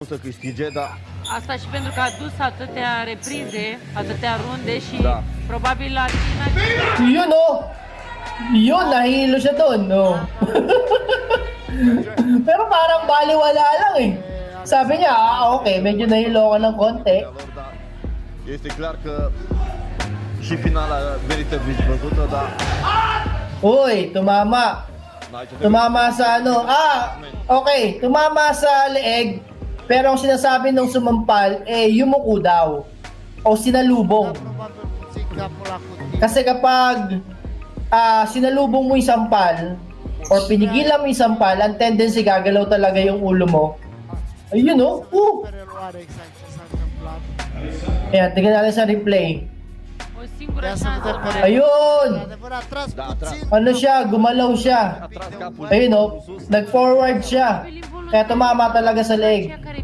să câștige, dar Asta și pentru că a dus atâtea reprize, atâtea runde și Da. probabil la China... Yun oh! Yun, nahilo siya doon, no? Pero parang baliwala lang eh. Sabi niya, okay, medyo nahilo ka ng konti. lor, dar este clar că și finala merită văzută, dar Uy, tumama. aici Tumama sa ano. Okay, tumama sa leeg. Pero ang sinasabi nung sumampal, yumuko daw. O sinalubong. Probabil puțin capul la cutie. Kasi kapag sinalubong mo yung sampal, or pinigilan mo yung sampal, ang tendency gagalaw talaga yung ulo mo. Ayun oh. Pe reluare exact ce s-a întâmplat. Ayan, tingnan natin sa replay. O singură Ia să șansă vedem pe mare. Ayun! Adevăr, a tras Da, a tras. puțin. Ano siya, gumalaw siya. a tras capul Ayun oh, nag-forward siya. Kaya tumama talaga sa leg. Aceea care